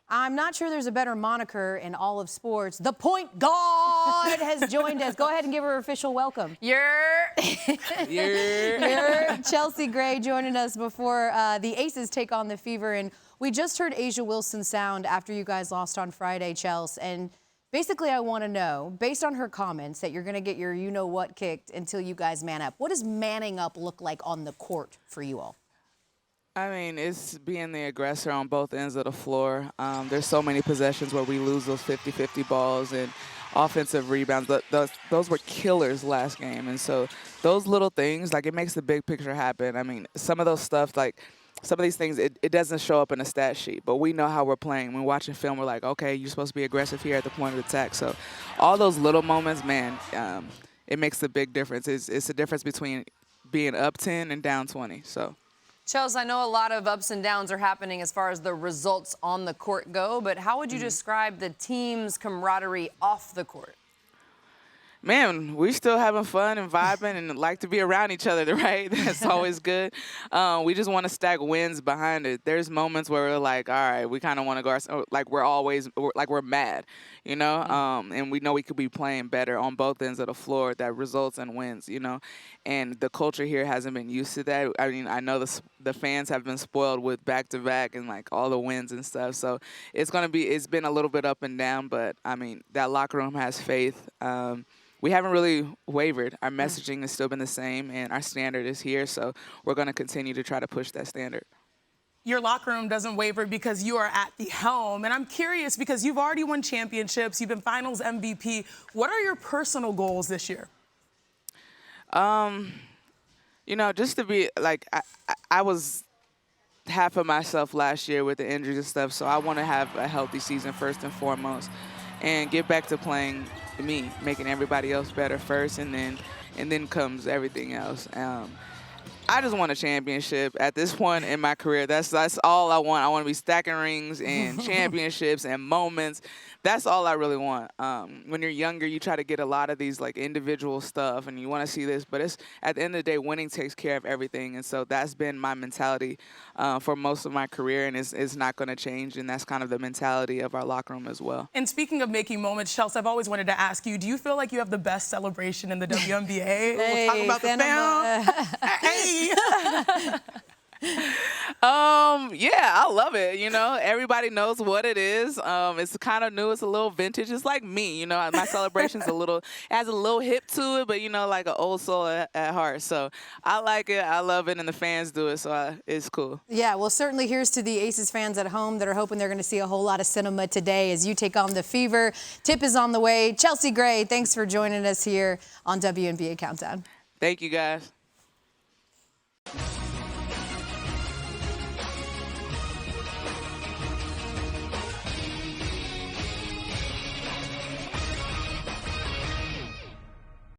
I'm not sure there's a better moniker in all of sports. The point guard has joined us. Go ahead and give her official welcome. You're Chelsea Gray joining us before the Aces take on the Fever. And we just heard A'ja Wilson's sound after you guys lost on Friday, Chelsea. And basically, I want to know, based on her comments, that you're going to get your you-know-what kicked until you guys man up. What does manning up look like on the court for you all? I mean, it's being the aggressor on both ends of the floor. There's so many possessions where we lose those 50-50 balls and offensive rebounds. Those were killers last game. And so those little things, like, it makes the big picture happen. I mean, some of those stuff, like, some of these things, it doesn't show up in a stat sheet, but we know how we're playing. When we're watching film, we're like, okay, you're supposed to be aggressive here at the point of attack. So all those little moments, man, it makes a big difference. It's the difference between being up 10 and down 20. So. Chelsea, I know a lot of ups and downs are happening as far as the results on the court go, but how would you describe the team's camaraderie off the court? Man, we still having fun and vibing and like to be around each other, right? That's always good. We just want to stack wins behind it. There's moments where we're like, all right, we kind of want to go, like we're mad, you know? And we know we could be playing better on both ends of the floor that results in wins, you know? And the culture here hasn't been used to that. I mean, I know the fans have been spoiled with back-to-back and, like, all the wins and stuff. So it's been a little bit up and down, but, I mean, that locker room has faith. We haven't really wavered. Our messaging has still been the same, and our standard is here, so we're going to continue to try to push that standard. Your locker room doesn't waver because you are at the helm. And I'm curious, because you've already won championships, you've been finals MVP. What are your personal goals this year? You know, just to be, like, I was half of myself last year with the injuries and stuff, so I want to have a healthy season first and foremost and get back to playing me, making everybody else better first, and then comes everything else. I just want a championship at this point in my career. That's all I want. I want to be stacking rings and championships and moments. That's all I really want. When you're younger, you try to get a lot of these, like, individual stuff, and you want to see this. But it's at the end of the day, winning takes care of everything. And so that's been my mentality for most of my career, and it's not going to change. And that's kind of the mentality of our locker room as well. And speaking of making moments, Chelsea, I've always wanted to ask you, do you feel like you have the best celebration in the WNBA? Hey, we'll talk about the fam. Hey. Yeah, I love it. You know, everybody knows what it is. It's kind of new. It's a little vintage. It's like me, you know, my celebration's has a little hip to it, but, you know, like an old soul at heart. So I like it. I love it. And the fans do it. So it's cool. Yeah, well, certainly here's to the Aces fans at home that are hoping they're going to see a whole lot of cinema today as you take on the Fever. Tip is on the way. Chelsea Gray, thanks for joining us here on WNBA Countdown. Thank you, guys.